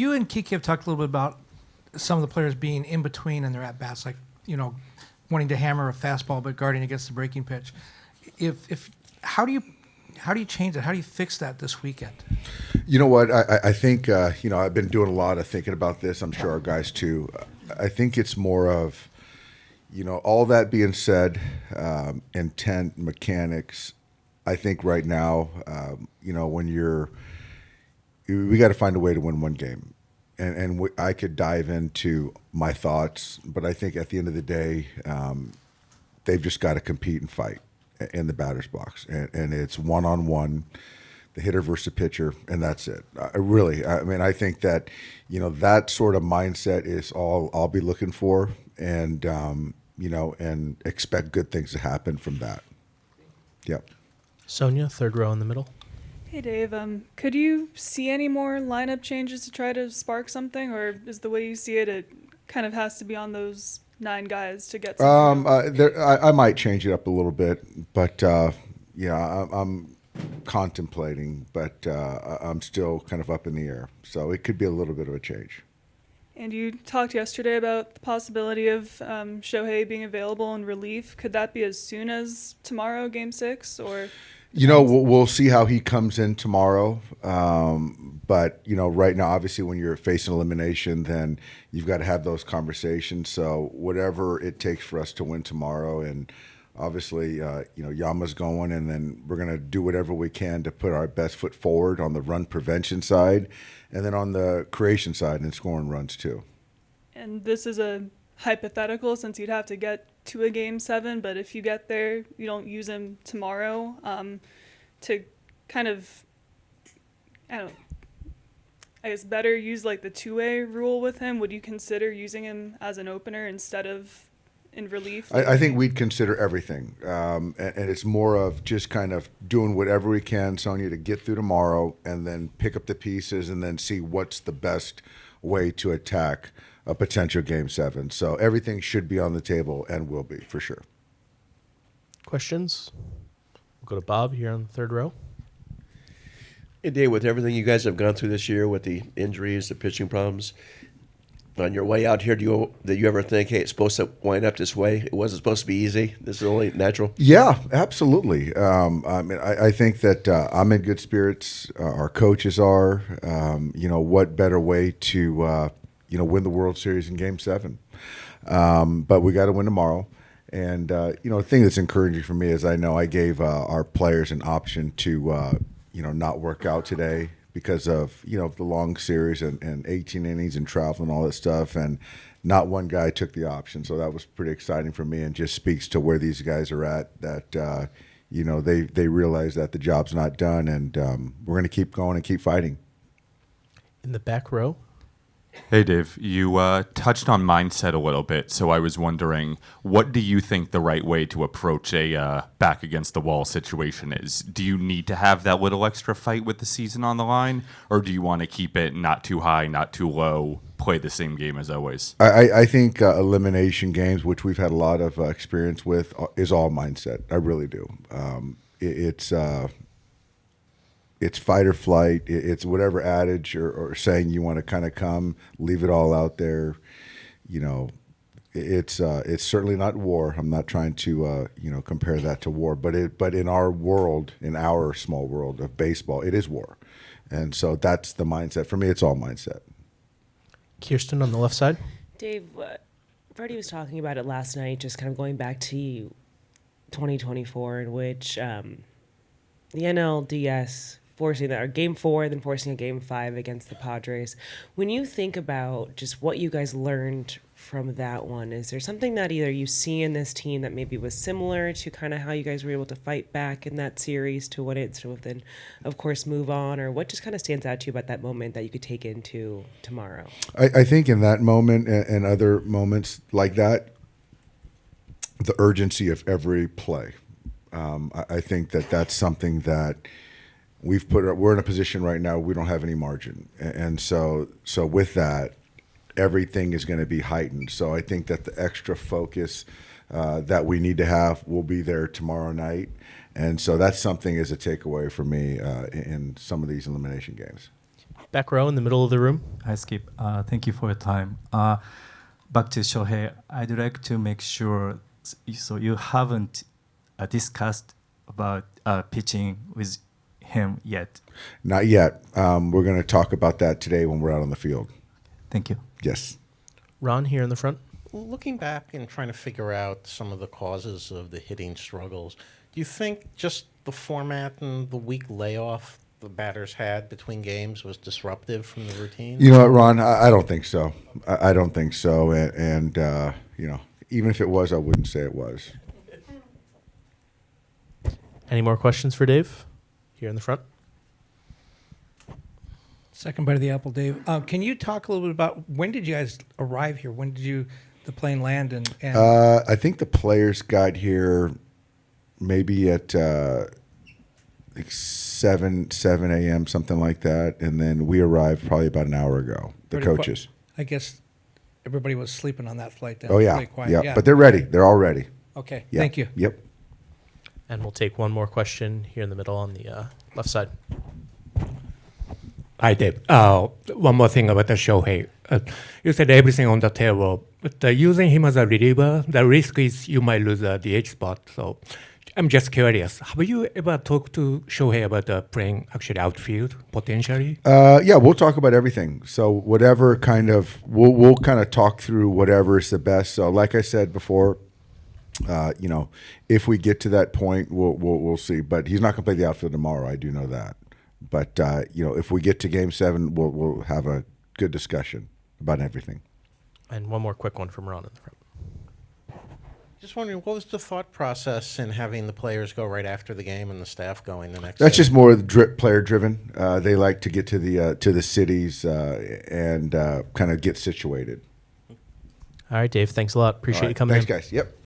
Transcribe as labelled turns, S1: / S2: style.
S1: You and Kiki have talked a little bit about some of the players being in between in their at-bats, like, wanting to hammer a fastball but guarding against the breaking pitch. If how do you change that? How do you fix that this weekend?
S2: You know what? I think, I've been doing a lot of thinking about this. I'm sure our guys too. I think it's more of, all that being said, intent, mechanics, I think right now, when we got to find a way to win one game. And I could dive into my thoughts, but I think at the end of the day, they've just got to compete and fight in the batter's box. And it's one-on-one, the hitter versus the pitcher, and that's it. I think that, that sort of mindset is all I'll be looking for, and, and expect good things to happen from that. Yep.
S3: Sonia, third row in the middle.
S4: Hey Dave, could you see any more lineup changes to try to spark something, or is the way you see it, it kind of has to be on those 9 guys to get something?
S2: I might change it up a little bit, but I'm contemplating, but I'm still kind of up in the air, so it could be a little bit of a change.
S4: And you talked yesterday about the possibility of Shohei being available in relief. Could that be as soon as tomorrow, Game 6, or?
S2: We'll see how he comes in tomorrow. But, right now, obviously, when you're facing elimination, then you've got to have those conversations. So whatever it takes for us to win tomorrow, and obviously, Yama's going, and then we're going to do whatever we can to put our best foot forward on the run prevention side, and then on the creation side and scoring runs too.
S4: And this is a hypothetical, since you'd have to get to a Game 7, but if you get there, you don't use him tomorrow to kind of, I guess better use like the two-way rule with him. Would you consider using him as an opener instead of in relief?
S2: I think we'd consider everything, and it's more of just kind of doing whatever we can, Sonia, to get through tomorrow, and then pick up the pieces and then see what's the best way to attack a potential Game 7. So everything should be on the table and will be, for sure.
S3: Questions? We'll go to Bob here on the third row.
S5: Hey, Dave, with everything you guys have gone through this year with the injuries, the pitching problems, on your way out here, did you ever think, hey, it's supposed to wind up this way? It wasn't supposed to be easy. This is only natural.
S2: Yeah, absolutely. I think that I'm in good spirits. Our coaches are. What better way to win the World Series in Game 7? But we got to win tomorrow. And the thing that's encouraging for me is I know I gave our players an option to not work out today, because of, the long series and 18 innings and travel and all that stuff. And not one guy took the option. So that was pretty exciting for me, and just speaks to where these guys are at, that, they realize that the job's not done, and we're going to keep going and keep fighting.
S3: In the back row.
S6: Hey, Dave, you touched on mindset a little bit, so I was wondering, what do you think the right way to approach a back against the wall situation is? Do you need to have that little extra fight with the season on the line, or do you want to keep it not too high, not too low, play the same game as always?
S2: I think elimination games, which we've had a lot of experience with, is all mindset. I really do. It's fight or flight. It's whatever adage or saying you want to kind of come, leave it all out there. It's certainly not war. I'm not trying to compare that to war, but in our world, in our small world of baseball, it is war, and so that's the mindset for me. It's all mindset.
S3: Kirsten on the left side.
S7: Dave, Freddie was talking about it last night, just kind of going back to 2024, in which the NLDS forcing that, or Game 4, then forcing a Game 5 against the Padres. When you think about just what you guys learned from that one, is there something that either you see in this team that maybe was similar to kind of how you guys were able to fight back in that series to win it, so then, of course, move on, or what just kind of stands out to you about that moment that you could take into tomorrow?
S2: I think in that moment and other moments like that, the urgency of every play. I think that's something that we're in a position right now, we don't have any margin. And so with that, everything is going to be heightened. So I think that the extra focus that we need to have will be there tomorrow night. And so that's something as a takeaway for me in some of these elimination games.
S3: Back row in the middle of the room.
S8: Hi, Skip. Thank you for your time. Back to Shohei, I'd like to make sure, so you haven't discussed about pitching with him yet.
S2: Not yet. We're going to talk about that today when we're out on the field.
S8: Thank you.
S2: Yes.
S3: Ron here in the front.
S9: Looking back and trying to figure out some of the causes of the hitting struggles, do you think just the format and the week layoff the batters had between games was disruptive from the routine?
S2: You know what, Ron? I don't think so. I don't think so. And you know, even if it was, I wouldn't say it was.
S3: Any more questions for Dave? Here in the front.
S1: Second bite of the apple, Dave. Can you talk a little bit about when did you guys arrive here? When did the plane land? And
S2: I think the players got here maybe at like 7 a.m., something like that. And then we arrived probably about an hour ago, the
S1: Pretty
S2: coaches.
S1: I guess everybody was sleeping on that flight then.
S2: Oh, yeah.
S1: Really quiet.
S2: Yeah. But they're ready. They're all ready.
S1: Okay.
S2: Yeah.
S1: Thank you.
S2: Yep.
S3: And we'll take one more question here in the middle on the left side.
S10: Hi, Dave. One more thing about the Shohei. You said everything on the table, but using him as a reliever, the risk is you might lose a DH spot. So I'm just curious. Have you ever talked to Shohei about playing actually outfield potentially?
S2: Yeah, we'll talk about everything. So whatever kind of we'll kind of talk through whatever is the best. So like I said before, you know, if we get to that point, we'll see. But he's not going to play the outfield tomorrow. I do know that. But you know, if we get to Game 7, we'll have a good discussion about everything.
S3: And one more quick one from Ron in the front.
S9: Just wondering, what was the thought process in having the players go right after the game and the staff going the next
S2: That's
S9: day?
S2: just more player driven. They like to get to the cities and kind of get situated.
S3: All right, Dave. Thanks a lot. Appreciate
S2: All right.
S3: you coming
S2: Thanks,
S3: in.
S2: guys. Yep.